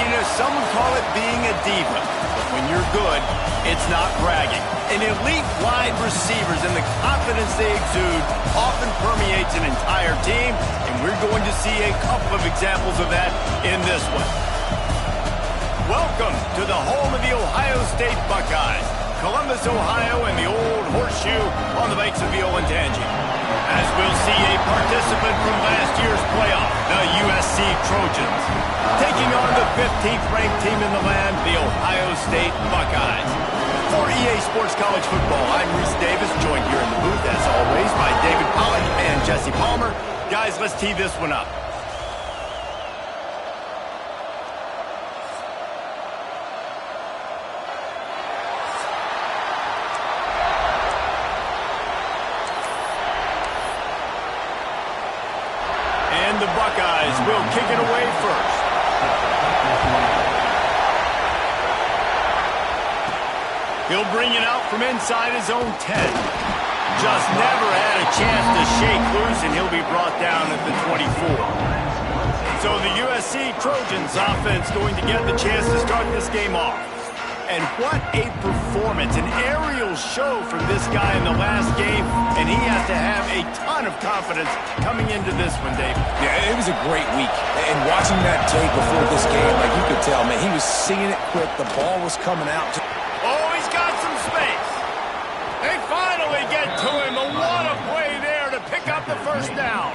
cockiness, some would call it being a diva. But when you're good, it's not bragging. An elite wide receivers and the confidence they exude often permeates an entire team, and we're going to see a couple of examples of that in this one. Welcome to the home of the Ohio State Buckeyes, Columbus, Ohio, and the old horseshoe on the banks of the Olentangy. As we'll see a participant from last year's playoff, the USC Trojans, taking on the 15th ranked team in the land, the Ohio State Buckeyes. For EA Sports College Football, I'm Reese Davis, joined here in the booth, as always, by David Pollack and Jesse Palmer. Guys, let's tee this one up. The Buckeyes will kick it away first. He'll bring it out from inside his own 10. Just never had a chance to shake loose, and he'll be brought down at the 24. So the USC Trojans offense going to get the chance to start this game off. And what a performance, an aerial show from this guy in the last game, and he has to have a ton of confidence coming into this one, Dave. Yeah, it was a great week. And watching that tape before this game, like you could tell, man, he was seeing it quick. The ball was coming out. Oh, he's got some space. They finally get to him. And what a play there to pick up the first down.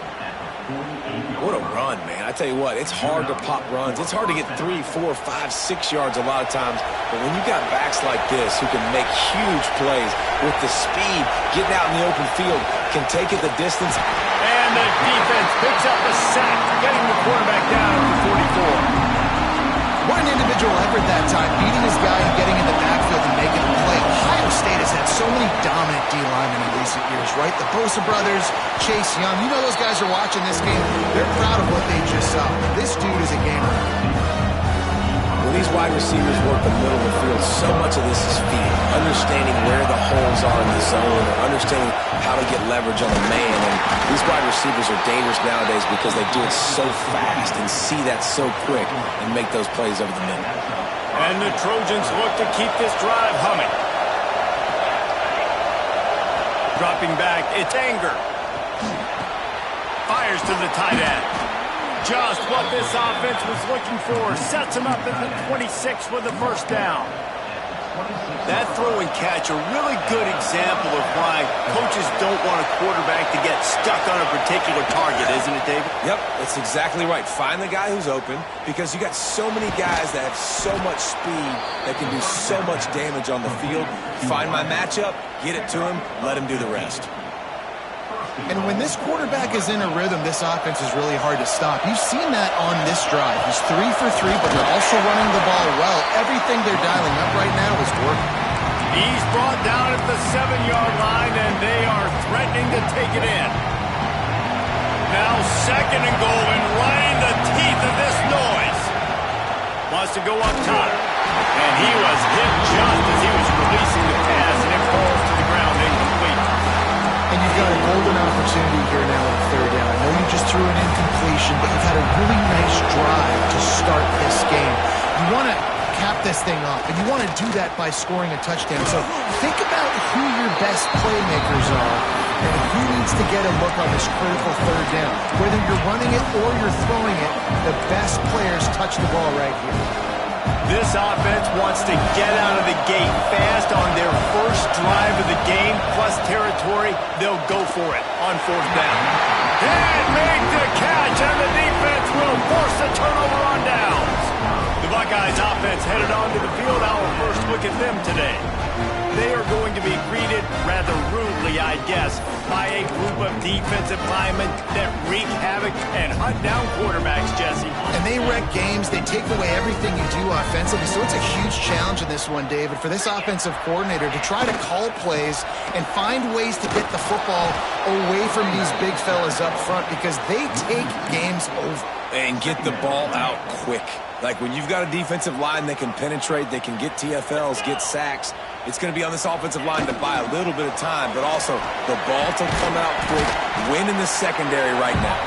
What a run, man. I tell you what, it's hard to pop runs. It's hard to get 3, 4, 5, 6 yards a lot of times. But when you got backs like this who can make huge plays with the speed, getting out in the open field, can take it the distance. And the defense picks up a sack, getting the quarterback down at the 44. What an individual effort that time, beating his guy and getting in the backfield and making a play. Ohio State has had so many dominant D-linemen in recent years, right? The Bosa brothers, Chase Young. You know those guys are watching this game. They're proud of what they just saw. This dude is a gamer. When these wide receivers work the middle of the field, so much of this is feel. Understanding where the holes are in the zone, or understanding how to get leverage on a man. And these wide receivers are dangerous nowadays because they do it so fast and see that so quick and make those plays over the middle. And the Trojans look to keep this drive humming. Dropping back, it's Anger. Fires to the tight end. Just what this offense was looking for. Sets him up at the 26 with the first down. That throw and catch, a really good example of why coaches don't want a quarterback to get stuck on a particular target, isn't it, David? Yep, that's exactly right. Find the guy who's open, because you got so many guys that have so much speed that can do so much damage on the field. Find my matchup, get it to him, let him do the rest. And when this quarterback is in a rhythm, this offense is really hard to stop. You've seen that on this drive. He's 3 for 3, but they're also running the ball well. Everything they're dialing up right now is working. He's brought down at the 7-yard line, and they are threatening to take it in. Now 2nd and goal, and right in the teeth of this noise. Wants to go up top. And he was hit just as he was releasing the pass, and it falls to the ground incomplete. And you've got a golden opportunity here now on 3rd down. I know you just threw an incompletion, but you've had a really nice drive to start this game. You want to cap this thing off, and you want to do that by scoring a touchdown. So think about who your best playmakers are and who needs to get a look on this critical 3rd down. Whether you're running it or you're throwing it, the best players touch the ball right here. This offense wants to get out of the gate fast on their first drive of the game, plus territory. They'll go for it on 4th down. And make the catch, and the defense will force a turnover on downs. The Buckeyes offense headed onto the field. Our first look at them today. They are going to be greeted rather rudely, I guess, by a group of defensive linemen that wreak havoc and hunt down quarterbacks, Jesse. And they wreck games. They take away everything you do offensively. So it's a huge challenge in this one, David, for this offensive coordinator to try to call plays and find ways to get the football away from these big fellas up front, because they take games over. And get the ball out quick. Like when you've got a defensive line that can penetrate, they can get TFLs, get sacks, it's going to be on this offensive line to buy a little bit of time, but also the ball to come out quick, win in the secondary right now.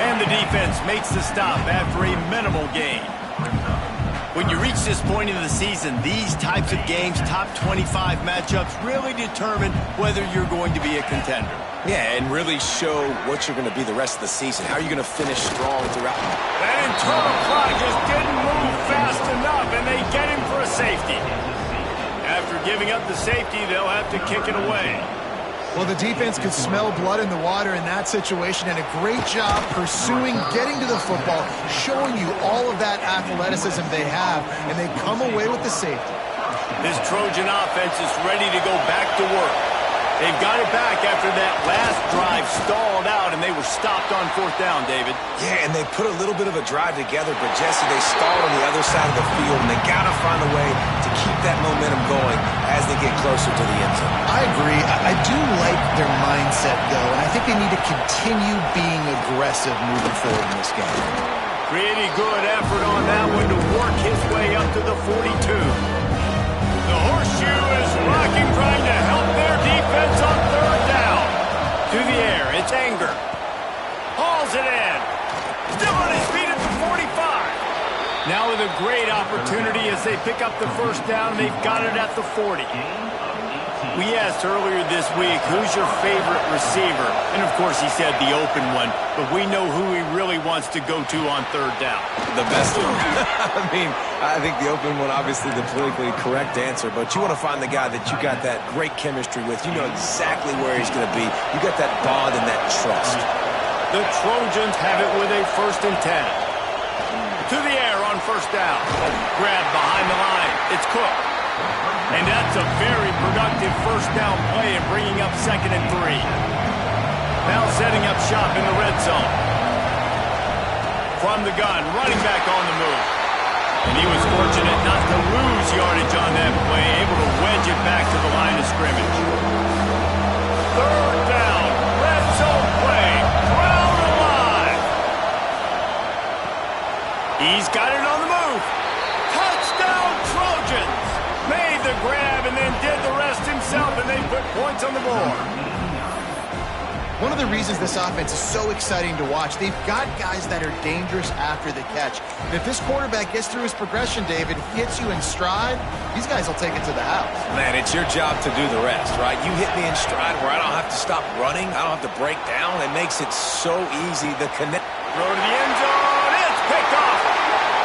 And the defense makes the stop after a minimal gain. When you reach this point in the season, these types of games, top 25 matchups, really determine whether you're going to be a contender. Yeah, and really show what you're going to be the rest of the season. How are you going to finish strong throughout? That internal clock just didn't move fast enough, and they get him for a safety. After giving up the safety, they'll have to kick it away. Well, the defense could smell blood in the water in that situation, and a great job pursuing, getting to the football, showing you all of that athleticism they have, and they come away with the safety. This Trojan offense is ready to go back to work. They've got it back after that last drive stalled out, and they were stopped on 4th down, David. Yeah, and they put a little bit of a drive together, but, Jesse, they stalled on the other side of the field, and they got to find a way to keep that momentum going as they get closer to the end zone. I agree. I do like their mindset, though, and I think they need to continue being aggressive moving forward in this game. Pretty good effort on that one to work his way up to the 42. The horseshoe is rocking, trying to help their defense on 3rd down. To the air, it's Anger. Hauls it in. Still on his feet at the 45. Now with a great opportunity as they pick up the 1st down, they've got it at the 40. We asked earlier this week, who's your favorite receiver? And of course he said the open one, but we know who he really wants to go to on 3rd down. The best one. I mean, I think the open one, obviously the politically correct answer, but you want to find the guy that you got that great chemistry with. You know exactly where he's going to be. You got that bond and that trust. The Trojans have it with a 1st and 10. To the air on 1st down. Grab behind the line. It's Cook. And that's a very productive 1st down play and bringing up 2nd and 3. Now setting up shop in the red zone. From the gun, running back on the move. And he was fortunate not to lose yardage on that play, able to wedge it back to the line of scrimmage. 3rd down, red zone play, crowd alive. He's got it on the move. Touchdown Trojans. Made the grab and then did the rest himself, and they put points on the board. One of the reasons this offense is so exciting to watch, they've got guys that are dangerous after the catch. And if this quarterback gets through his progression, David, hits you in stride, these guys will take it to the house. Man, it's your job to do the rest, right? You hit me in stride where I don't have to stop running. I don't have to break down. It makes it so easy. The connect. Throw to the end zone. It's picked off.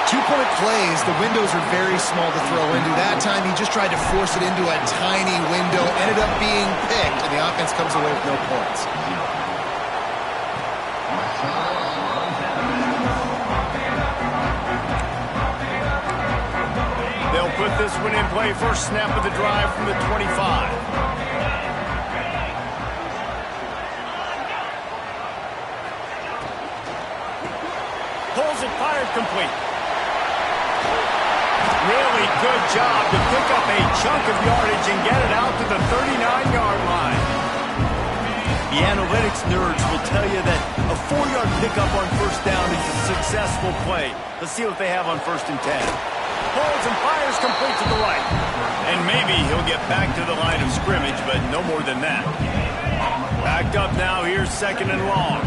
2-point plays, the windows are very small to throw into. That time, he just tried to force it into a tiny window, ended up being picked, and the offense comes away with no points. They'll put this one in play. First snap of the drive from the 25. Pulls it, fired, complete. Really good job to pick up a chunk of yardage and get it out to the 39-yard line. The analytics nerds will tell you that a 4-yard pickup on 1st down is a successful play. Let's see what they have on 1st and 10. Pulls and fires complete to the right. And maybe he'll get back to the line of scrimmage, but no more than that. Backed up now, here's 2nd and long.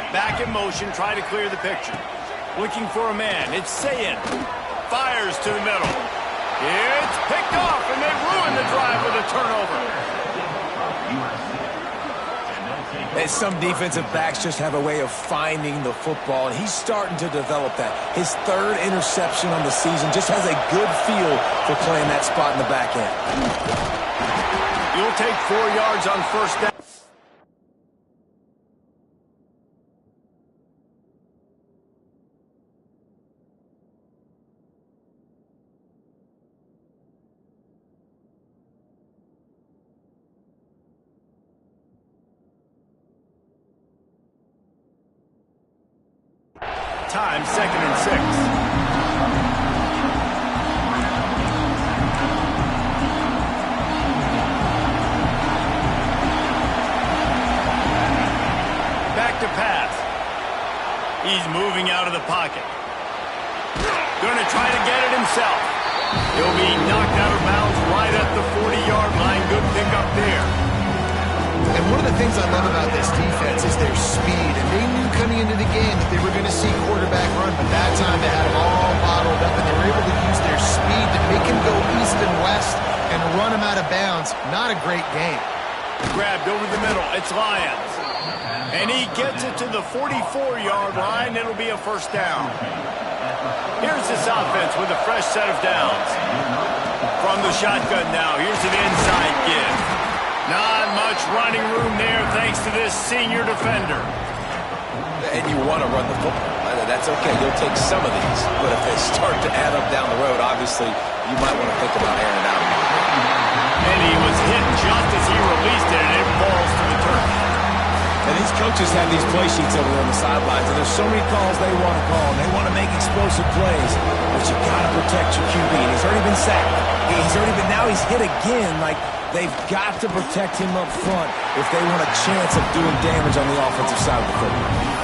Back in motion, try to clear the picture. Looking for a man, it's Sayin. Fires to the middle. It's picked off, and they ruin the drive with a turnover. And some defensive backs just have a way of finding the football, and he's starting to develop that. His 3rd interception on the season just has a good feel for playing that spot in the back end. You'll take 4 yards on 1st down. Time, 2nd and 6. Back to pass. He's moving out of the pocket. Going to try to get it himself. He'll be knocked out of bounds right at the 40-yard line. Good pickup there. And one of the things I love about this defense is their speed. And they knew coming into the game that they were going to see quarterback run, but that time they had them all bottled up, and they were able to use their speed to make him go east and west and run him out of bounds. Not a great game. Grabbed over the middle. It's Lyons. And he gets it to the 44-yard line. It'll be a first down. Here's this offense with a fresh set of downs. From the shotgun now, here's an inside give. Not much running room there thanks to this senior defender. And you want to run the football. That's okay. You'll take some of these. But if they start to add up down the road, obviously, you might want to think about airing it out. And he was hit just as he released it, and it falls to the turf. And these coaches have these play sheets over on the sidelines, and there's so many calls they want to call, and they want to make explosive plays. But you got to protect your QB, and he's already been sacked. Now he's hit again. Like, they've got to protect him up front if they want a chance of doing damage on the offensive side of the football.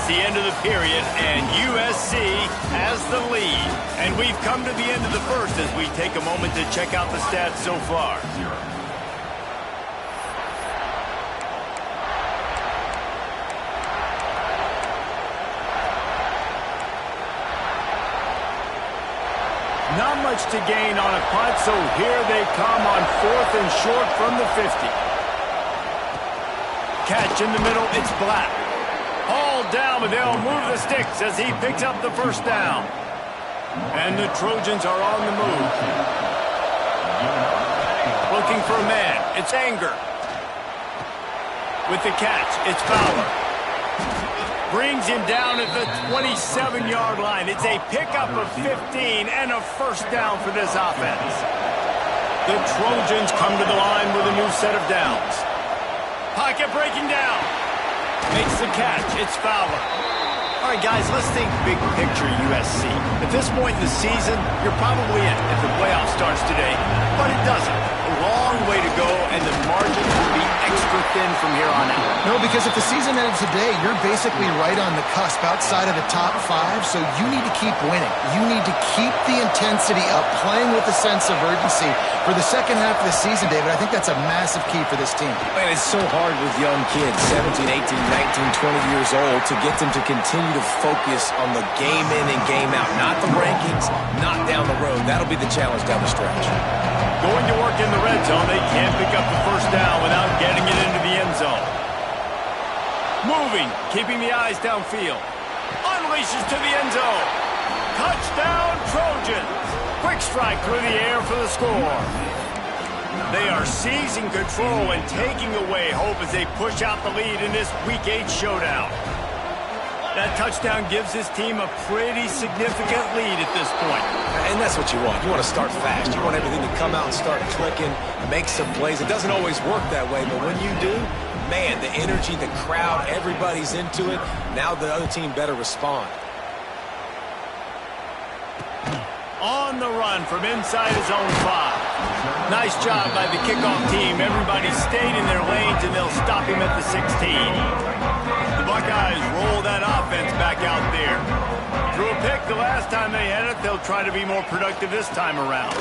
The end of the period, and USC has the lead. And we've come to the end of the first as we take a moment to check out the stats so far. Not much to gain on a punt, so here they come on 4th and short from the 50. Catch in the middle, it's Black. All down, but they'll move the sticks as he picks up the first down. And the Trojans are on the move. Looking for a man. It's Anger. With the catch, it's Fowler. Brings him down at the 27-yard line. It's a pickup of 15 and a first down for this offense. The Trojans come to the line with a new set of downs. Pocket breaking down. Makes the catch. It's Fowler. All right, guys, let's think big picture USC. At this point in the season, you're probably in if the playoff starts today, but it doesn't. A long way to go, and the margin will be extra thin from here on out. No, because if the season ends today, you're basically right on the cusp outside of the top 5, so you need to keep winning. You need to keep the intensity up, playing with a sense of urgency for the second half of the season, David. I think that's a massive key for this team. Man, it's so hard with young kids, 17, 18, 19, 20 years old, to get them to continue to focus on the game in and game out, not the rankings, not down the road. That'll be the challenge down the stretch. Going to work in the red zone, they can't pick up the first down without getting it into the end zone. Moving, keeping the eyes downfield. Unleashes to the end zone. Touchdown, Trojans. Quick strike through the air for the score. They are seizing control and taking away hope as they push out the lead in this Week 8 showdown. That touchdown gives his team a pretty significant lead at this point. And that's what you want. You want to start fast. You want everything to come out and start clicking, make some plays. It doesn't always work that way, but when you do, man, the energy, the crowd, everybody's into it. Now the other team better respond. On the run from inside his own 5. Nice job by the kickoff team. Everybody stayed in their lanes, and they'll stop him at the 16. The Buckeyes roll that offense back out there. Threw a pick the last time they had it. They'll try to be more productive this time around.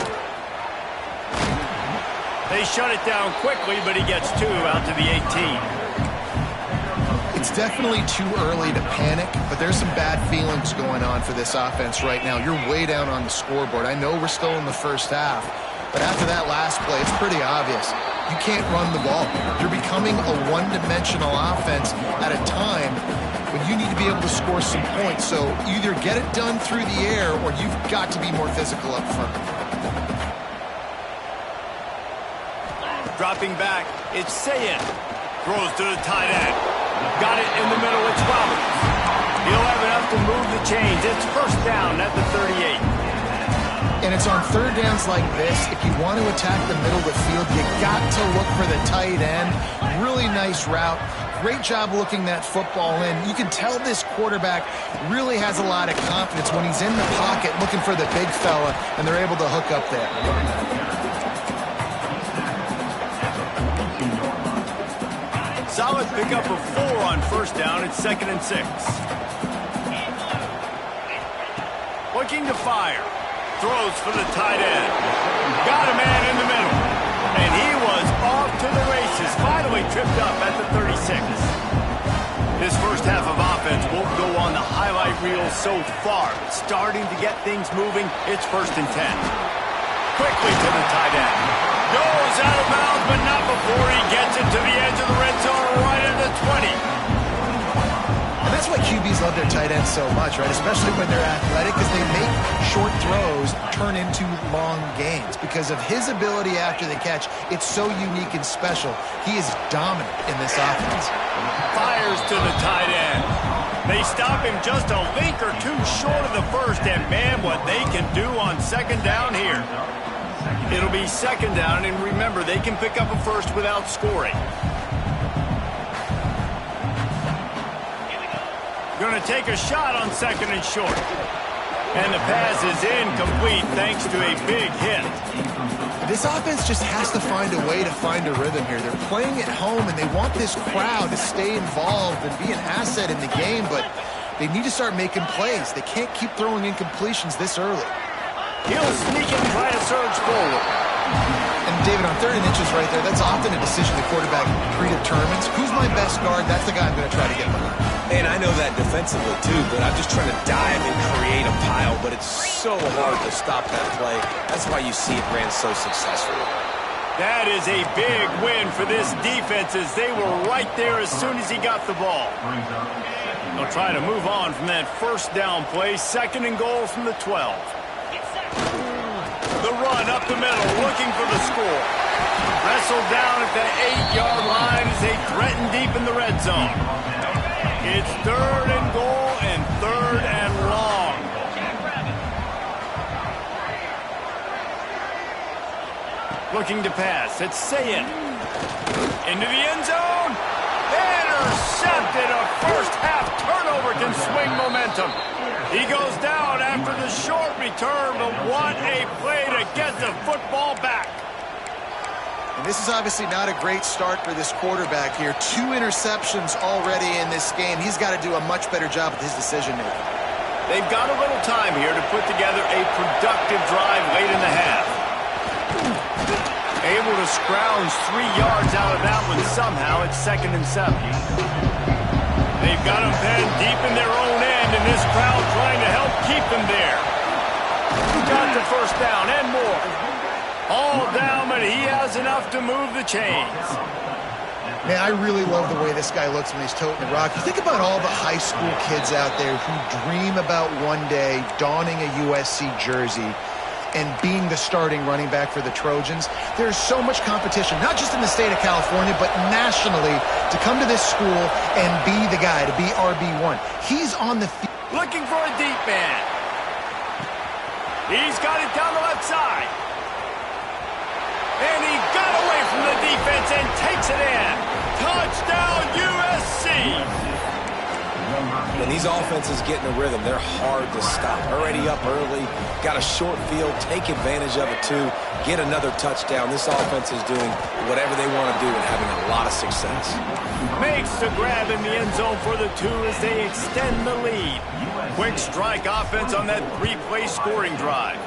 They shut it down quickly, but he gets 2 out to the 18. It's definitely too early to panic, but there's some bad feelings going on for this offense right now. You're way down on the scoreboard. I know we're still in the first half, but after that last play, it's pretty obvious. You can't run the ball. You're becoming a one-dimensional offense at a time when you need to be able to score some points. So either get it done through the air or you've got to be more physical up front. Dropping back, it's Sayin. Throws to the tight end. Got it in the middle, it's Roberts. He'll have enough to move the chains. It's first down at the 38. And it's on third downs like this. If you want to attack the middle of the field, you got to look for the tight end. Really nice route. Great job looking that football in. You can tell this quarterback really has a lot of confidence when he's in the pocket looking for the big fella, and they're able to hook up there. solid pickup of 4 on first down. It's 2nd and 6. Looking to fire. Throws for the tight end. Got a man in the middle. And he was off to the races. Finally tripped up at the 36. This first half of offense won't go on the highlight reel so far. But starting to get things moving. It's 1st and 10. Quickly to the tight end. Goes out of bounds, but not before he gets it to the edge of the red zone right at the 20. And that's why QBs love their tight ends so much, right? Especially when they're athletic, because they make short throws turn into long gains. Because of his ability after the catch, it's so unique and special. He is dominant in this offense. Fires to the tight end. They stop him just a link or two short of the first, and man, what they can do on 2nd down here. It'll be 2nd down, and remember, they can pick up a first without scoring. Going to take a shot on 2nd and short. And the pass is incomplete thanks to a big hit. This offense just has to find a way to find a rhythm here. They're playing at home, and they want this crowd to stay involved and be an asset in the game, but they need to start making plays. They can't keep throwing incompletions this early. He'll sneak and try to surge forward. And David, on 3rd and inches right there, that's often a decision the quarterback predetermines. Who's my best guard? That's the guy I'm going to try to get behind. And I know that defensively, too, but I'm just trying to dive and create a pile, but it's so hard to stop that play. That's why you see it ran so successfully. That is a big win for this defense as they were right there as soon as he got the ball. They'll try to move on from that 1st down play, 2nd and goal from the 12. The run up the middle, looking for the score. Wrestled down at the 8-yard line as they threaten deep in the red zone. It's 3rd and goal and 3rd and long. Looking to pass. It's Sayin. Into the end zone. Intercepted. A first half turnover can swing momentum. He goes down after the short return, but what a play to get the football back. And this is obviously not a great start for this quarterback here. 2 interceptions already in this game. He's got to do a much better job with his decision-making. They've got a little time here to put together a productive drive late in the half. Able to scrounge 3 yards out of that one somehow. It's 2nd and 7. They've got them penned deep in their own end, and this crowd trying to help keep them there. Got the 1st down and more. All down, but he has enough to move the chains. Man, I really love the way this guy looks when he's toting the rock. You think about all the high school kids out there who dream about one day donning a USC jersey and being the starting running back for the Trojans. There's so much competition, not just in the state of California, but nationally, to come to this school and be the guy, to be RB1. He's on the field. Looking for a deep man. He's got it down the left side. And he got away from the defense and takes it in. Touchdown, USC. When these offenses get in a rhythm, they're hard to stop. Already up early, got a short field, take advantage of it too, get another touchdown. This offense is doing whatever they want to do and having a lot of success. Makes the grab in the end zone for the 2 as they extend the lead. Quick strike offense on that 3-play scoring drive.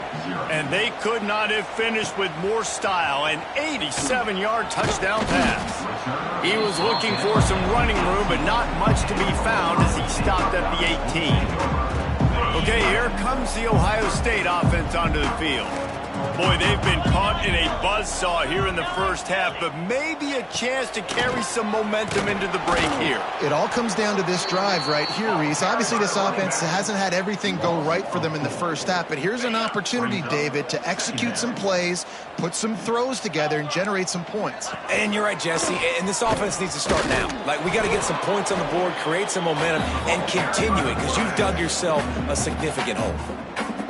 And they could not have finished with more style. An 87-yard touchdown pass. He was looking for some running room, but not much to be found as he stopped at the 18. Okay, here comes the Ohio State offense onto the field. Boy, they've been caught in a buzzsaw here in the first half, but maybe a chance to carry some momentum into the break here. It all comes down to this drive right here, Reese. Obviously, this offense hasn't had everything go right for them in the first half, but here's an opportunity, David, to execute some plays, put some throws together, and generate some points. And you're right, Jesse, and this offense needs to start now. Like, we got to get some points on the board, create some momentum, and continue it, because you've dug yourself a significant hole.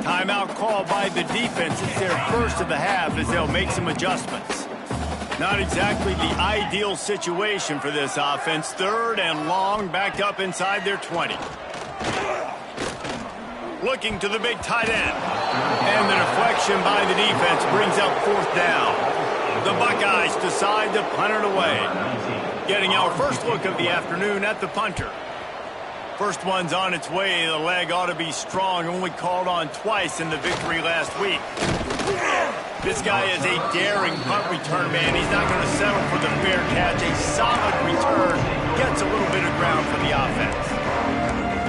Timeout called by the defense. It's their first of the half as they'll make some adjustments. Not exactly the ideal situation for this offense. 3rd and long, backed up inside their 20. Looking to the big tight end. And the deflection by the defense brings up 4th down. The Buckeyes decide to punt it away. Getting our first look of the afternoon at the punter. First one's on its way. The leg ought to be strong. Only called on twice in the victory last week. This guy is a daring punt return man. He's not going to settle for the fair catch. A solid return gets a little bit of ground for the offense.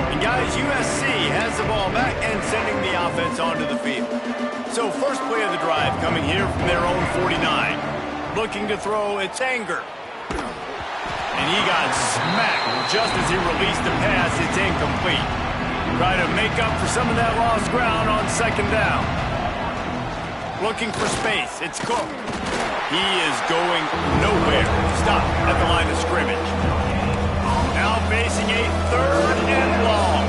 And guys, USC has the ball back and sending the offense onto the field. So first play of the drive coming here from their own 49. Looking to throw, it's Anger. And he got smacked just as he released the pass. It's incomplete. Try to make up for some of that lost ground on second down. Looking for space. It's Cook. He is going nowhere. Stop at the line of scrimmage. Now facing a third and long.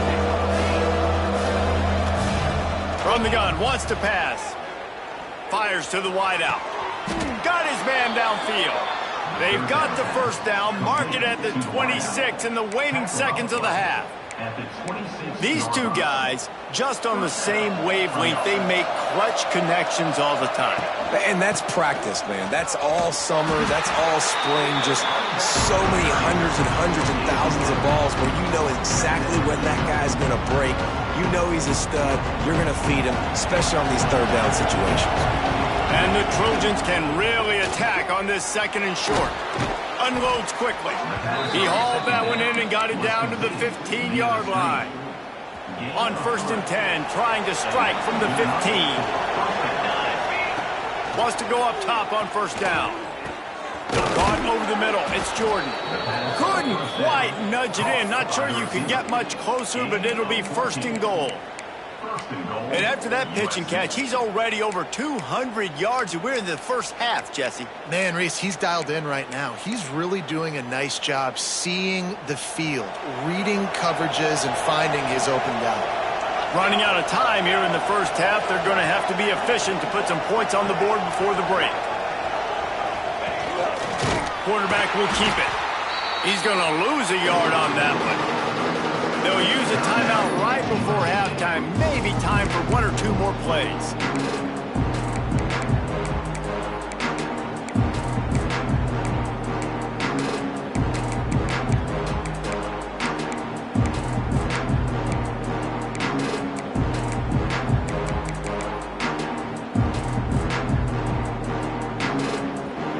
From the gun, wants to pass. Fires to the wideout. Got his man downfield. They've got the first down, mark it at the 26 in the waning seconds of the half. These two guys, just on the same wavelength, they make clutch connections all the time. And that's practice, man. That's all summer. That's all spring. Just so many hundreds and thousands of balls where you know exactly when that guy's going to break. You know he's a stud. You're going to feed him, especially on these third down situations. And the Trojans can really attack on this second and short. Unloads quickly. He hauled that one in and got it down to the 15-yard line. On 1st and 10, trying to strike from the 15. Wants to go up top on first down. Caught over the middle. It's Jordan. Couldn't quite nudge it in. Not sure you could get much closer, but it'll be 1st and goal. And after that pitch and catch, he's already over 200 yards, and we're in the first half, Jesse. Man, Reese, he's dialed in right now. He's really doing a nice job seeing the field, reading coverages, and finding his open down. Running out of time here in the first half. They're going to have to be efficient to put some points on the board before the break. Quarterback will keep it. He's going to lose a yard on that one. They'll use a timeout right before halftime. Maybe time for 1 or 2 more plays.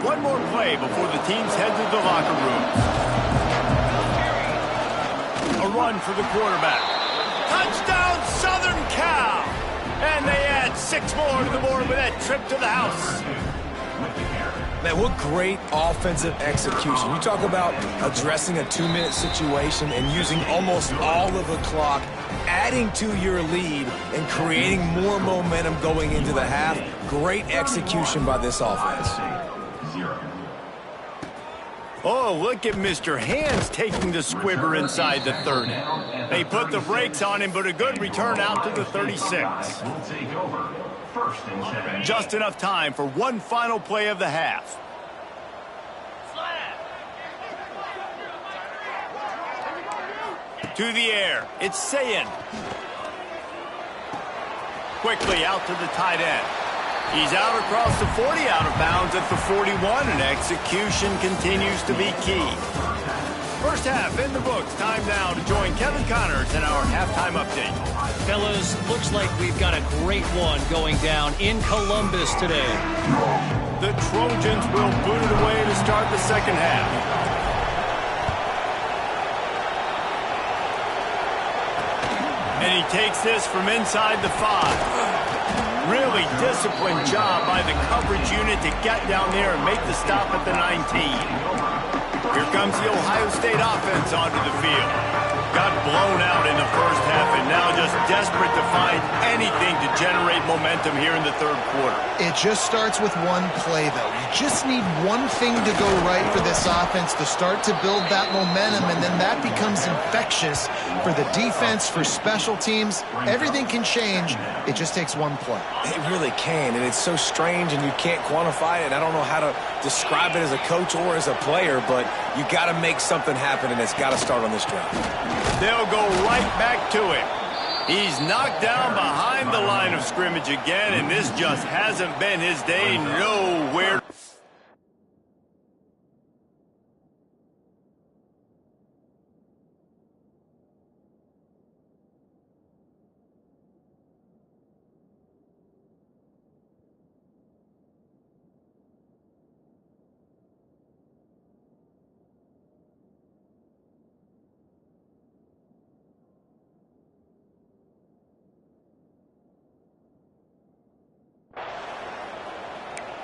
One more play before the teams head to the locker rooms. A run for the quarterback. Touchdown, Southern Cal! And they add 6 more to the board with that trip to the house. Man, what great offensive execution. You talk about addressing a 2-minute situation and using almost all of the clock, adding to your lead and creating more momentum going into the half. Great execution by this offense. Oh, look at Mr. Hands taking the squibber inside the 30. They put the brakes on him, but a good return out to the 36. Just enough time for one final play of the half. To the air, it's Sayin. Quickly out to the tight end. He's out across the 40, out of bounds at the 41, and execution continues to be key. First half in the books. Time now to join Kevin Connors in our halftime update. Fellas, looks like we've got a great one going down in Columbus today. The Trojans will boot it away to start the second half. And he takes this from inside the 5. Really disciplined job by the coverage unit to get down there and make the stop at the 19. Here comes the Ohio State offense onto the field. Got blown out in the first half and now just desperate to find anything to generate momentum here in the third quarter. It just starts with one play, though. You just need one thing to go right for this offense to start to build that momentum, and then that becomes infectious for the defense, for special teams. Everything can change. It just takes one play. It really can, and it's so strange, and you can't quantify it. I don't know how to describe it as a coach or as a player, but you got to make something happen, and it's got to start on this drive. They'll go right back to him. He's knocked down behind the line of scrimmage again, and this just hasn't been his day. Nowhere.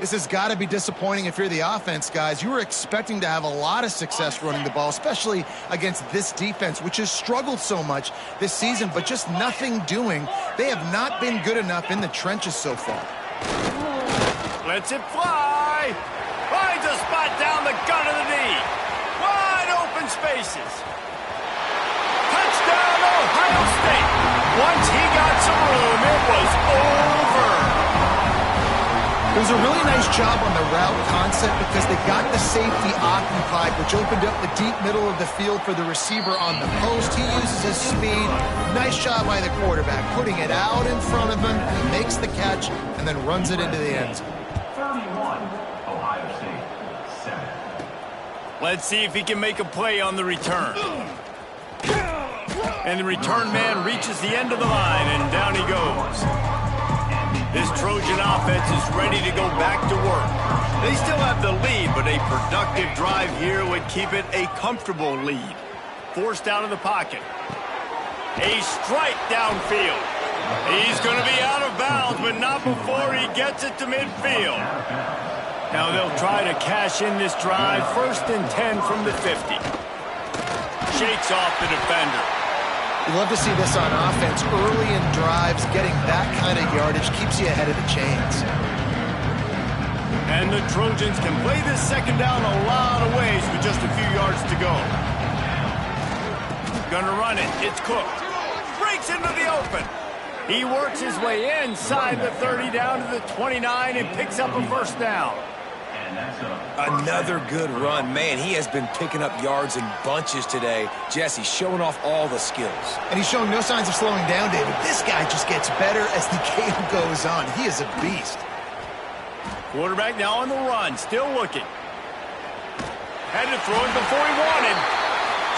This has got to be disappointing if you're the offense, guys. You were expecting to have a lot of success running the ball, especially against this defense, which has struggled so much this season, but just nothing doing. They have not been good enough in the trenches so far. Lets it fly. Finds a spot down the gun of the knee. Wide open spaces. Touchdown, Ohio State. Once he got some room, it was over. It was a really nice job on the route concept because they got the safety occupied, which opened up the deep middle of the field for the receiver on the post. He uses his speed. Nice job by the quarterback, putting it out in front of him. He makes the catch and then runs it into the end zone. 31, Ohio State, 7. Let's see if he can make a play on the return. And the return man reaches the end of the line, and down he goes. This Trojan offense is ready to go back to work. They still have the lead, but a productive drive here would keep it a comfortable lead. Forced out of the pocket. A strike downfield. He's going to be out of bounds, but not before he gets it to midfield. Now they'll try to cash in this drive. 1st and 10 from the 50. Shakes off the defender. You love to see this on offense. Early in drives, getting that kind of yardage keeps you ahead of the chains. And the Trojans can play this second down a lot of ways with just a few yards to go. Gonna run it. It's Cook. Breaks into the open. He works his way inside the 30 down to the 29 and picks up a 1st down. Another good run. Man, he has been picking up yards in bunches today. Jesse showing off all the skills. And he's showing no signs of slowing down, David. This guy just gets better as the game goes on. He is a beast. Quarterback now on the run, still looking. Had to throw it before he wanted.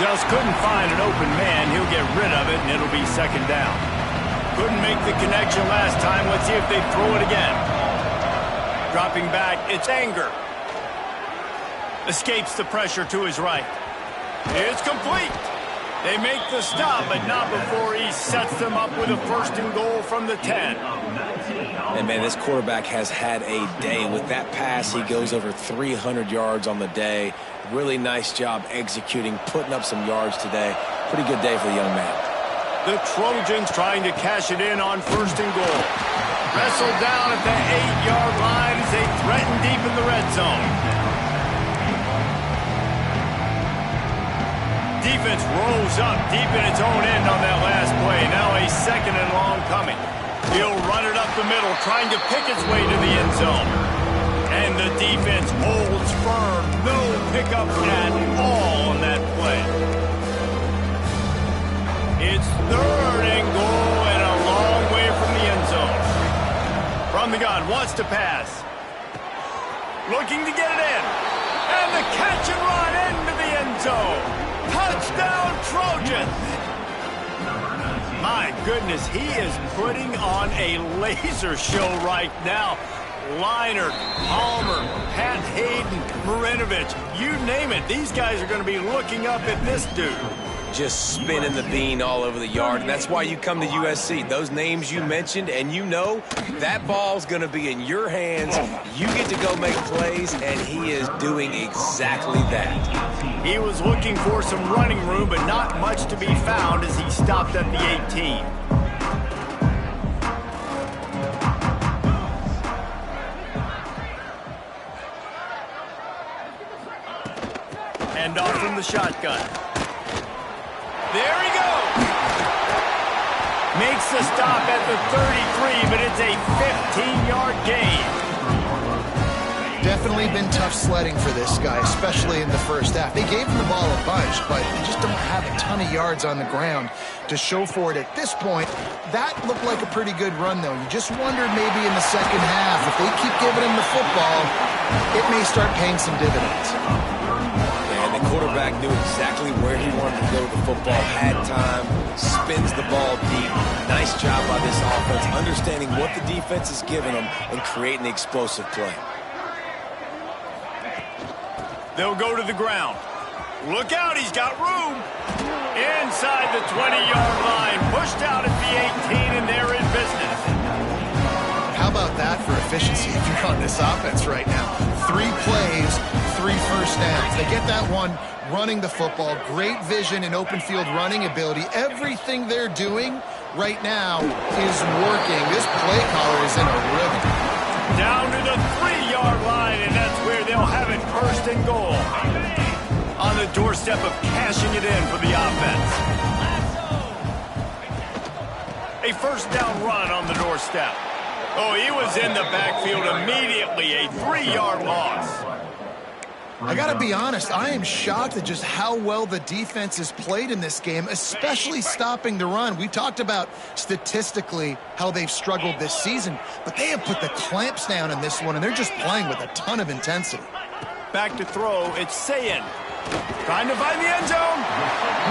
Just couldn't find an open man. He'll get rid of it, and it'll be 2nd down. Couldn't make the connection last time. Let's see if they throw it again. Dropping back, it's Anger. Escapes the pressure to his right. It's complete. They make the stop, but not before he sets them up with a 1st and goal from the 10. And, man, this quarterback has had a day. With that pass, he goes over 300 yards on the day. Really nice job executing, putting up some yards today. Pretty good day for the young man. The Trojans trying to cash it in on 1st and goal. Wrestled down at the 8-yard line as they threaten deep in the red zone. Defense rolls up deep in its own end on that last play. Now a 2nd and long coming. He'll run it up the middle, trying to pick its way to the end zone. And the defense holds firm. No pickups at all on that play. It's 3rd and goal and a long way from the end zone. From the gun, wants to pass. Looking to get it in. And the catch and run into the end zone. Touchdown, Trojans! My goodness, he is putting on a laser show right now. Leinart, Palmer, Pat Hayden, Marinovich, you name it. These guys are going to be looking up at this dude. Just spinning the bean all over the yard, and that's why you come to USC. Those names you mentioned, and you know that ball's going to be in your hands. You get to go make plays, and he is doing exactly that. He was looking for some running room, but not much to be found as he stopped at the 18. And off from the shotgun. There he goes. Makes the stop at the 33, but it's a 15-yard gain. Definitely been tough sledding for this guy, especially in the 1st half. They gave him the ball a bunch, but they just don't have a ton of yards on the ground to show for it at this point. That looked like a pretty good run, though. You just wondered maybe in the 2nd half, if they keep giving him the football, it may start paying some dividends. The quarterback knew exactly where he wanted to go with the football, had time, spins the ball deep. Nice job by this offense, understanding what the defense is giving them and creating the explosive play. They'll go to the ground. Look out, he's got room. Inside the 20-yard line, pushed out at the 18, and they're in business. How about that for a efficiency if you're on this offense right now. 3 plays, 3 first downs. They get that one running the football. Great vision and open field running ability. Everything they're doing right now is working. This play caller is in a rhythm. Down to the 3-yard line, and that's where they'll have it, first and goal. On the doorstep of cashing it in for the offense. A first down run on the doorstep. Oh, he was in the backfield immediately. A 3-yard loss. I got to be honest, I am shocked at just how well the defense has played in this game, especially stopping the run. We talked about statistically how they've struggled this season, but they have put the clamps down in this one, and they're just playing with a ton of intensity. Back to throw, it's Sayin. Trying to find the end zone.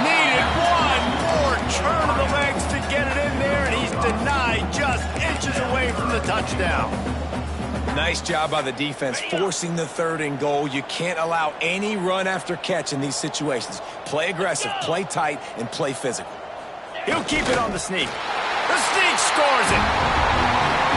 Needed one more turn of the legs to get it in there, and he's denied just inches away from the touchdown. Nice job by the defense forcing the 3rd and goal. You can't allow any run after catch in these situations. Play aggressive, play tight, and play physical. He'll keep it on the sneak. The sneak scores it.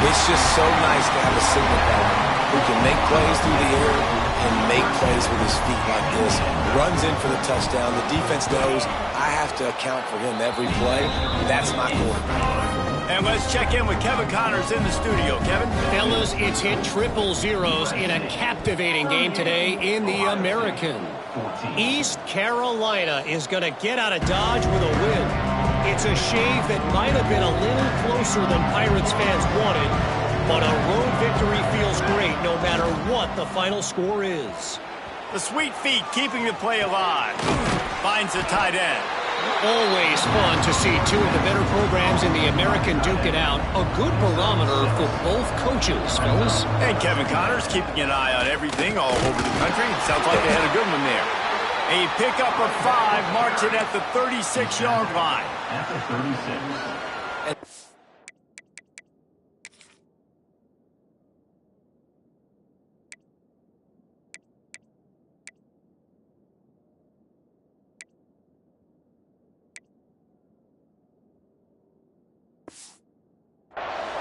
It's just so nice to have a signal partner who can make plays through the air and make plays with his feet like this. Runs in for the touchdown. The defense knows I have to account for him every play. That's my quarterback. And let's check in with Kevin Connors in the studio. Kevin? Fellas, it's hit triple zeros in a captivating game today in the American. East Carolina is going to get out of Dodge with a win. It's a shave that might have been a little closer than Pirates fans wanted, but a road victory feels great no matter what the final score is. The sweet feet keeping the play alive. Finds the tight end. Always fun to see 2 of the better programs in the American duke it out. A good barometer for both coaches, fellas. And Kevin Connors keeping an eye on everything all over the country. Sounds like they had a good one there. A pickup of 5 marks it at the 36-yard line. At the 36.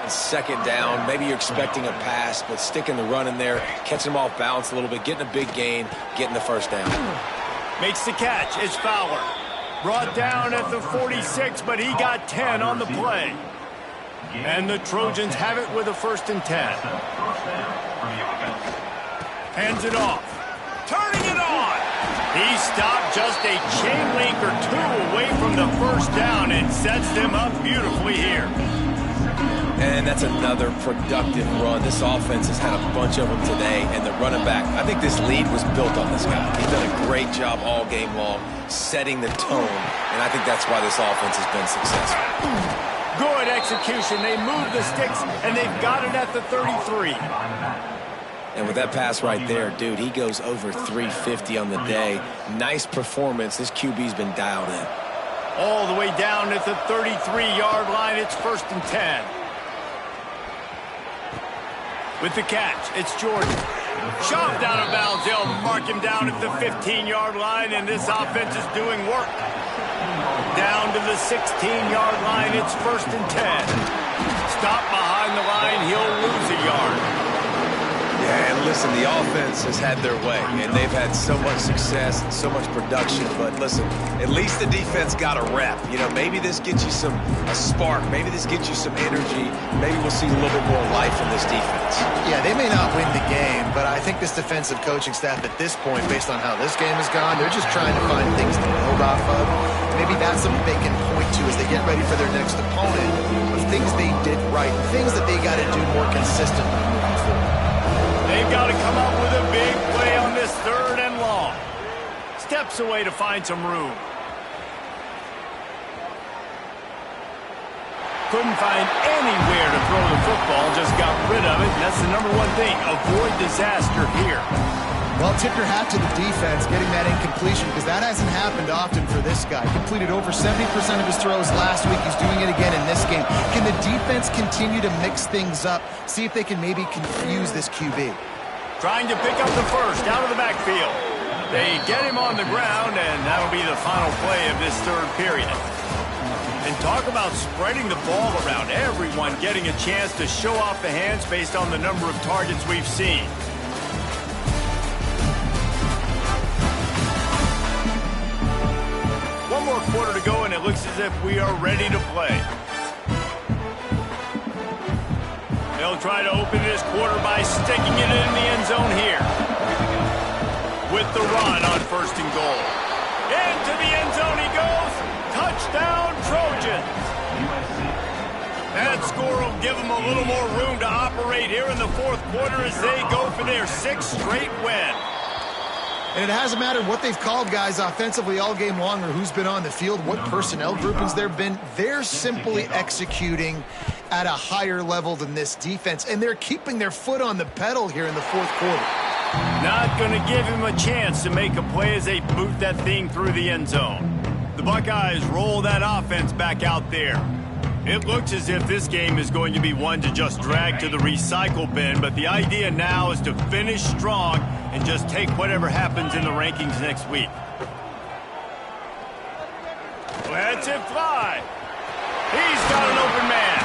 Second down, maybe you're expecting a pass, but sticking the run in there, catching them off balance a little bit, getting a big gain, getting the first down. Makes the catch. It's Fowler. Brought down at the 46, but he got 10 on the play. And the Trojans have it with a 1st and 10. Hands it off. Turning it on. He stopped just a chain link or 2 away from the first down and sets them up beautifully here. And that's another productive run. This offense has had a bunch of them today, and the running back, I think this lead was built on this guy. He's done a great job all game long, setting the tone, and I think that's why this offense has been successful. Good execution. They move the sticks, and they've got it at the 33. And with that pass right there, dude, he goes over 350 on the day. Nice performance. This QB's been dialed in. All the way down at the 33-yard line, it's 1st and 10. With the catch, it's Jordan. Shoved out of bounds. They'll mark him down at the 15-yard line, and this offense is doing work. Down to the 16-yard line, it's 1st and 10. Stop behind the line, he'll lose a yard. Yeah, and listen, the offense has had their way, and they've had so much success and so much production. But listen, at least the defense got a rep. You know, maybe this gets you a spark. Maybe this gets you some energy. Maybe we'll see a little bit more life in this defense. Yeah, they may not win the game, but I think this defensive coaching staff at this point, based on how this game has gone, they're just trying to find things to build off of. Maybe that's something they can point to as they get ready for their next opponent, of things they did right, things that they got to do more consistently moving forward. They've got to come up with a big play on this 3rd and long. Steps away to find some room. Couldn't find anywhere to throw the football, just got rid of it. That's the #1 thing. Avoid disaster here. Well, tip your hat to the defense getting that incompletion, because that hasn't happened often for this guy. Completed over 70% of his throws last week. He's doing it again in this game. Can the defense continue to mix things up? See if they can maybe confuse this QB. Trying to pick up the first out of the backfield. They get him on the ground, and that'll be the final play of this 3rd period. And talk about spreading the ball around. Everyone getting a chance to show off the hands based on the number of targets we've seen. One more quarter to go, and it looks as if we are ready to play. They'll try to open this quarter by sticking it in the end zone here. With the run on 1st and goal. Into the end zone he goes. Touchdown, Trojans. That score will give them a little more room to operate here in the 4th quarter as they go for their 6th straight win. And it hasn't mattered what they've called guys offensively all game long or who's been on the field, what personnel groupings there have been. They're simply executing at a higher level than this defense, and they're keeping their foot on the pedal here in the 4th quarter. Not going to give him a chance to make a play as they boot that thing through the end zone. The Buckeyes roll that offense back out there. It looks as if this game is going to be one to just drag to the recycle bin, but the idea now is to finish strong and just take whatever happens in the rankings next week. Lets it fly. He's got an open man.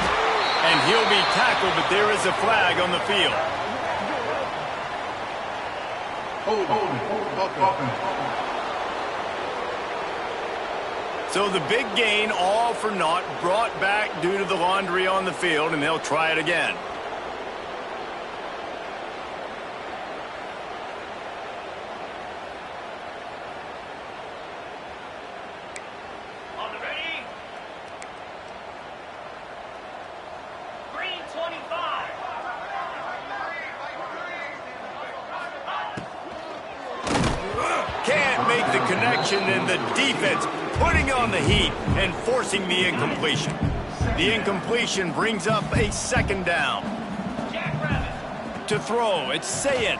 And he'll be tackled, but there is a flag on the field. So the big gain, all for naught, brought back due to the laundry on the field, and they'll try it again. On the ready. Green 25. Can't make the connection, and the defense putting on the heat and forcing the incompletion. The incompletion brings up a 2nd down. To throw, it's Sayed.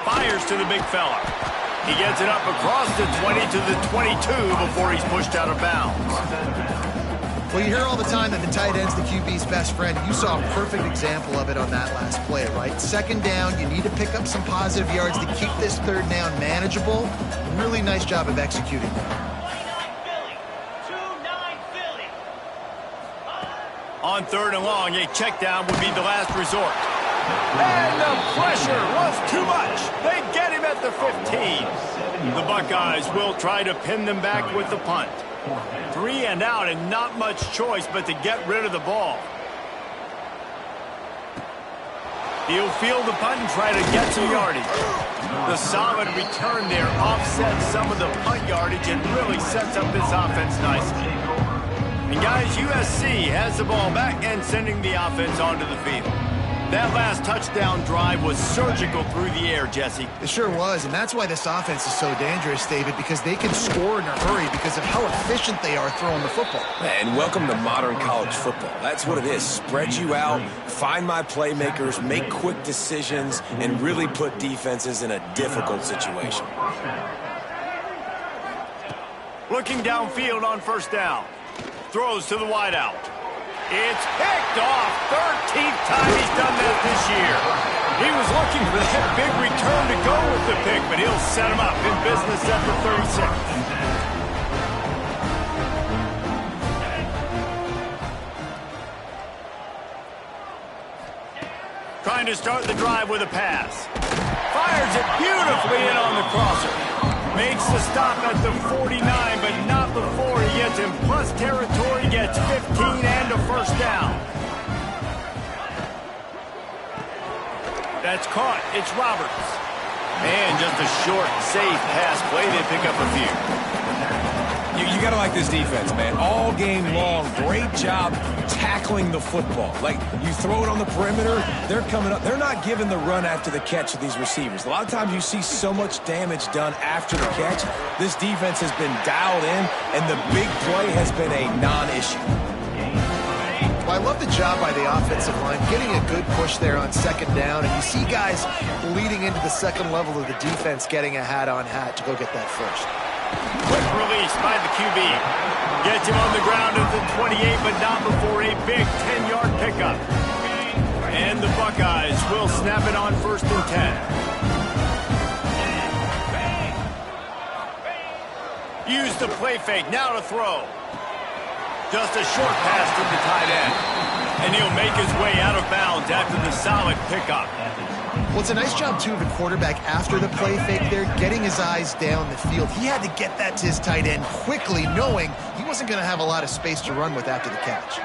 Fires to the big fella. He gets it up across the 20 to the 22 before he's pushed out of bounds. Well, you hear all the time that the tight end's the QB's best friend. You saw a perfect example of it on that last play, right? 2nd down, you need to pick up some positive yards to keep this 3rd down manageable. Really nice job of executing that. 29 Philly. On 3rd and long, a check down would be the last resort. And the pressure was too much. They get him at the 15. The Buckeyes will try to pin them back with the punt. 3 and out, and not much choice but to get rid of the ball. He'll field the punt and try to get some yardage. The solid return there offsets some of the punt yardage and really sets up this offense nicely. And guys, USC has the ball back and sending the offense onto the field. That last touchdown drive was surgical through the air, Jesse. It sure was, and that's why this offense is so dangerous, David, because they can score in a hurry because of how efficient they are throwing the football. And welcome to modern college football. That's what it is. Spread you out, find my playmakers, make quick decisions, and really put defenses in a difficult situation. Looking downfield on 1st down. Throws to the wideout. It's picked off. 13th time he's done that this year. He was looking for that big return to go with the pick, but he'll set him up in business at the 36. Trying to start the drive with a pass. Fires it beautifully in on the crosser. Makes the stop at the 49, but not before he gets in plus territory, gets 15 and a 1st down. That's caught. It's Roberts. And just a short, safe pass play. They pick up a few. You got to like this defense, man. All game long, great job tackling the football. Like, you throw it on the perimeter, they're coming up. They're not giving the run after the catch of these receivers. A lot of times you see so much damage done after the catch. This defense has been dialed in, and the big play has been a non-issue. Well, I love the job by the offensive line, getting a good push there on 2nd down, and you see guys leading into the 2nd level of the defense getting a hat-on-hat to go get that first. Quick release by the QB. Gets him on the ground at the 28, but not before a big 10-yard pickup. And the Buckeyes will snap it on 1st and 10. Use the play fake. Now to throw. Just a short pass to the tight end. And he'll make his way out of bounds after the solid pickup. Well, it's a nice job, too, of the quarterback after the play fake there, getting his eyes down the field. He had to get that to his tight end quickly, knowing he wasn't going to have a lot of space to run with after the catch.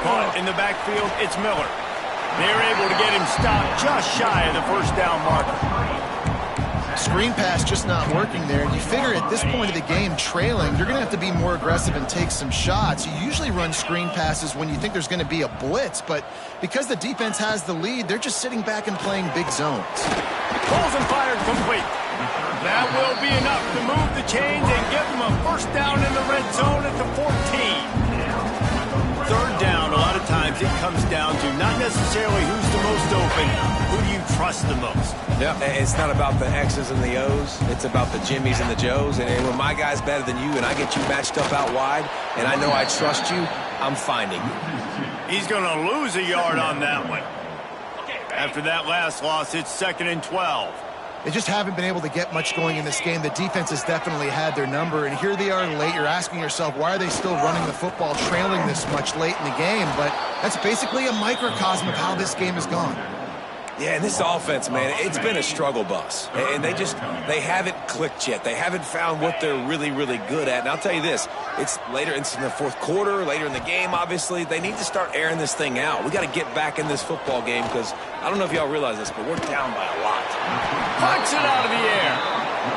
Caught in the backfield, it's Miller. They're able to get him stopped just shy of the first down marker. Screen pass just not working there. And you figure at this point of the game, trailing, you're going to have to be more aggressive and take some shots. You usually run screen passes when you think there's going to be a blitz, but because the defense has the lead, they're just sitting back and playing big zones. Pulls and fired complete. That will be enough to move the chains and give them a first down in the red zone at the 14. Third down, a lot of times it comes down to not necessarily who's the most open, who do you trust the most? Yeah, it's not about the X's and the O's. It's about the Jimmies and the Joes. And when my guy's better than you and I get you matched up out wide and I know I trust you, I'm finding you. He's going to lose a yard on that one. After that last loss, it's 2nd and 12. They just haven't been able to get much going in this game. The defense has definitely had their number, and here they are late. You're asking yourself, why are they still running the football, trailing this much late in the game? But that's basically a microcosm of how this game has gone. Yeah, and this offense, man, it's been a struggle bus. And they haven't clicked yet. They haven't found what they're really, really good at. And I'll tell you this, it's in the fourth quarter, later in the game, obviously. They need to start airing this thing out. We got to get back in this football game because I don't know if y'all realize this, but we're down by a lot. Punch it out of the air.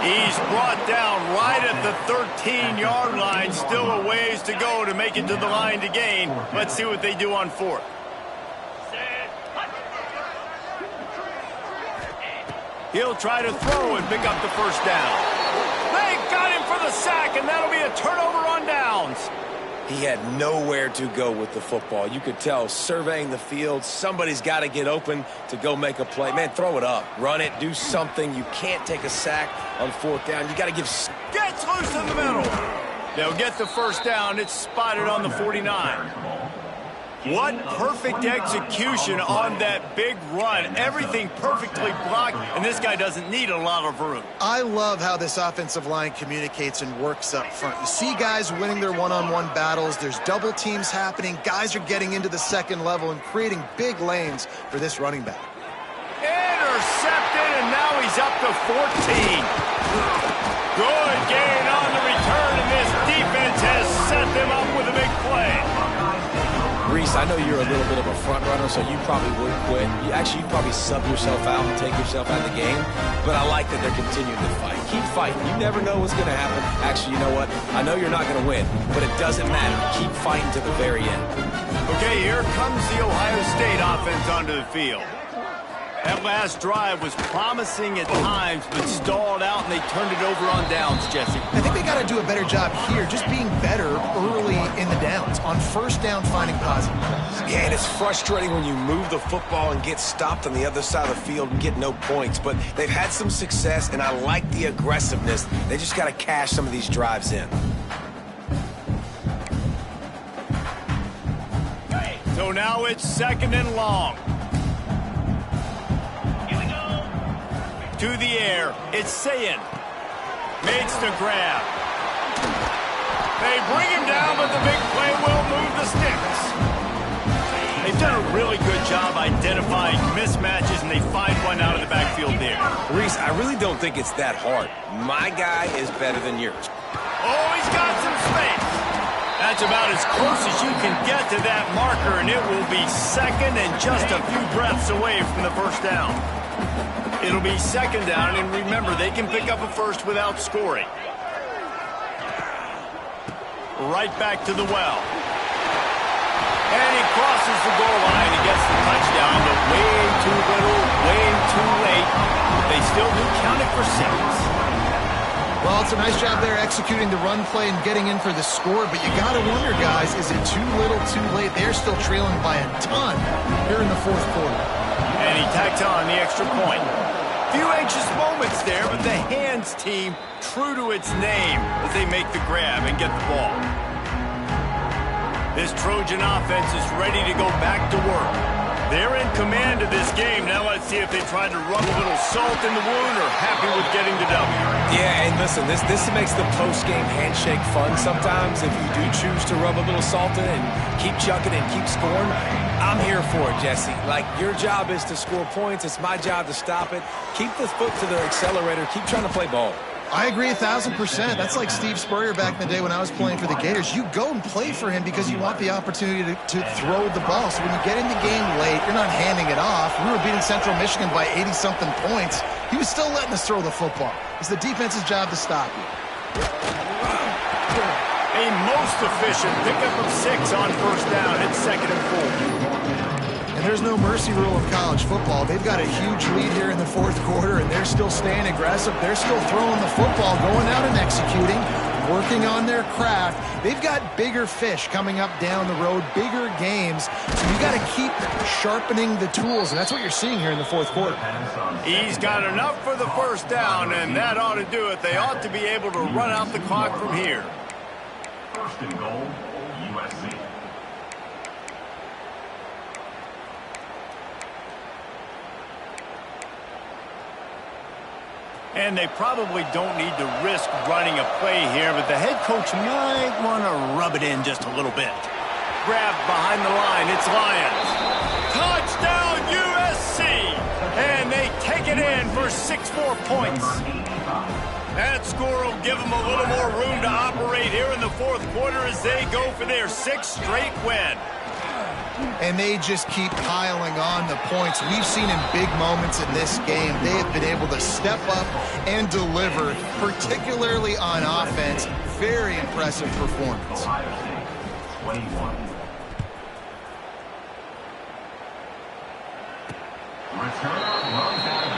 He's brought down right at the 13-yard line. Still a ways to go to make it to the line to gain. Let's see what they do on 4th. He'll try to throw and pick up the first down. They got him for the sack, and that'll be a turnover on downs. He had nowhere to go with the football. You could tell surveying the field, somebody's got to get open to go make a play. Man, throw it up. Run it. Do something. You can't take a sack on 4th down. You got to give... Gets loose in the middle. They'll get the first down. It's spotted on the 49. What perfect execution on that big run. Everything perfectly blocked, and this guy doesn't need a lot of room. I love how this offensive line communicates and works up front. You see guys winning their one-on-one battles. There's double teams happening. Guys are getting into the second level and creating big lanes for this running back. Intercepted, and now he's up to 14. Good gain on the return, and this defense has set them up with a big play. Reese, I know you're a little bit of a front runner, so you probably would quit. You'd probably sub yourself out and take yourself out of the game. But I like that they're continuing to fight. Keep fighting. You never know what's going to happen. Actually, you know what? I know you're not going to win, but it doesn't matter. Keep fighting to the very end. Okay, here comes the Ohio State offense onto the field. That last drive was promising at times, but stalled out, and they turned it over on downs, Jesse. I think they got to do a better job here, just being better early in the downs. On first down, finding positive plays. Yeah, and it's frustrating when you move the football and get stopped on the other side of the field and get no points. But they've had some success, and I like the aggressiveness. They just got to cash some of these drives in. So now it's 2nd and long. To the air, it's Sayin. Makes the grab. They bring him down, but the big play will move the sticks. They've done a really good job identifying mismatches, and they find one out of the backfield there. Reese, I really don't think it's that hard. My guy is better than yours. Oh, he's got some space. That's about as close as you can get to that marker, and it will be 2nd and just a few breaths away from the first down. It'll be 2nd down, and remember, they can pick up a first without scoring. Right back to the well. And he crosses the goal line and gets the touchdown, but way too little, way too late. They still do count it for 6. Well, it's a nice job there executing the run play and getting in for the score, but you got to wonder, guys, is it too little, too late? They're still trailing by a ton here in the 4th quarter. And he tacks on the extra point. Few anxious moments there, but the hands team true to its name as they make the grab and get the ball. This Trojan offense is ready to go back to work. They're in command of this game. Now let's see if they try to rub a little salt in the wound or happy with getting the W. Yeah, and listen, this makes the post-game handshake fun sometimes. If you do choose to rub a little salt in and keep chucking and keep scoring, I'm here for it, Jesse. Like, your job is to score points. It's my job to stop it. Keep the foot to the accelerator. Keep trying to play ball. I agree 1,000%. That's like Steve Spurrier back in the day when I was playing for the Gators. You go and play for him because you want the opportunity to throw the ball. So when you get in the game late, you're not handing it off. We were beating Central Michigan by 80-something points. He was still letting us throw the football. It's the defense's job to stop you. A most efficient pickup of 6 on first down. It's 2nd and 4. And there's no mercy rule in college football. They've got a huge lead here in the fourth quarter, and they're still staying aggressive. They're still throwing the football, going out and executing, working on their craft. They've got bigger fish coming up down the road, bigger games. So you got to keep sharpening the tools, and that's what you're seeing here in the fourth quarter. He's got enough for the first down, and that ought to do it. They ought to be able to run out the clock from here. 1st and goal, USC. And they probably don't need to risk running a play here, but the head coach might want to rub it in just a little bit. Grabbed behind the line, it's Lions. Touchdown USC! And they take it in for 6 more points. That score will give them a little more room to operate here in the fourth quarter as they go for their 6th straight win. And they just keep piling on the points. We've seen in big moments in this game, they have been able to step up and deliver, particularly on offense. Very impressive performance. Ohio State, 21. Return run back.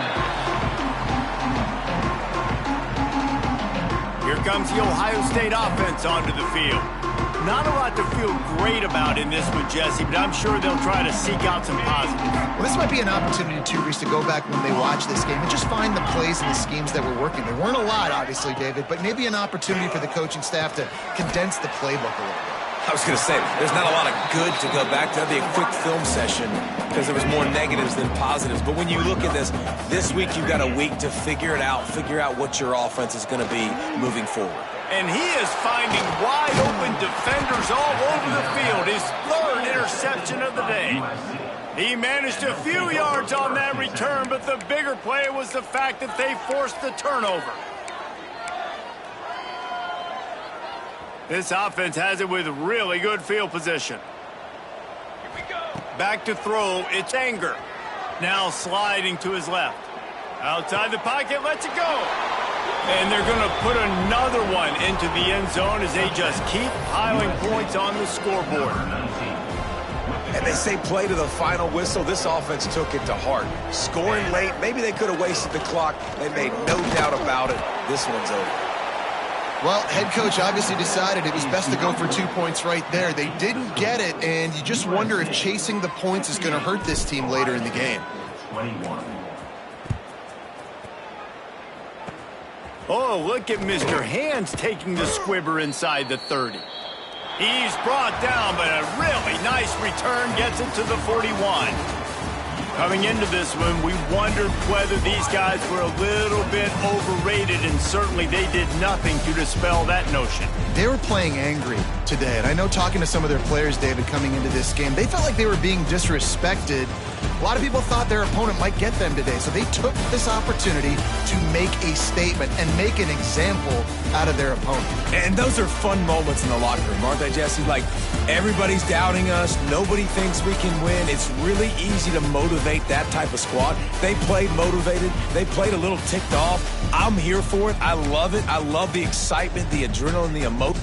Here comes the Ohio State offense onto the field. Not a lot to feel great about in this one, Jesse, but I'm sure they'll try to seek out some positives. Well, this might be an opportunity, too, Reese, to go back when they watch this game and just find the plays and the schemes that were working. There weren't a lot, obviously, David, but maybe an opportunity for the coaching staff to condense the playbook a little bit. I was going to say, there's not a lot of good to go back to. That'd be a quick film session because there was more negatives than positives. But when you look at this week you've got a week to figure out what your offense is going to be moving forward. And he is finding wide-open defenders all over the field. His 3rd interception of the day. He managed a few yards on that return, but the bigger play was the fact that they forced the turnover. This offense has it with really good field position. Here we go. Back to throw. It's Anger. Now sliding to his left. Outside the pocket, lets it go. And they're going to put another one into the end zone as they just keep piling points on the scoreboard. And they say play to the final whistle. This offense took it to heart. Scoring late, maybe they could have wasted the clock. They made no doubt about it. This one's over. Well, head coach obviously decided it was best to go for 2 points right there. They didn't get it, and you just wonder if chasing the points is going to hurt this team later in the game. 21. Oh, look at Mr. Hands taking the squibber inside the 30. He's brought down, but a really nice return gets it to the 41. Coming into this one, we wondered whether these guys were a little bit overrated, and certainly they did nothing to dispel that notion. They were playing angry today, and I know talking to some of their players, David, coming into this game, they felt like they were being disrespected. A lot of people thought their opponent might get them today, so they took this opportunity to make a statement and make an example out of their opponent. And those are fun moments in the locker room, aren't they, Jesse? Like, everybody's doubting us. Nobody thinks we can win. It's really easy to motivate that type of squad. They played motivated. They played a little ticked off. I'm here for it. I love it. I love the excitement, the adrenaline, the emotion.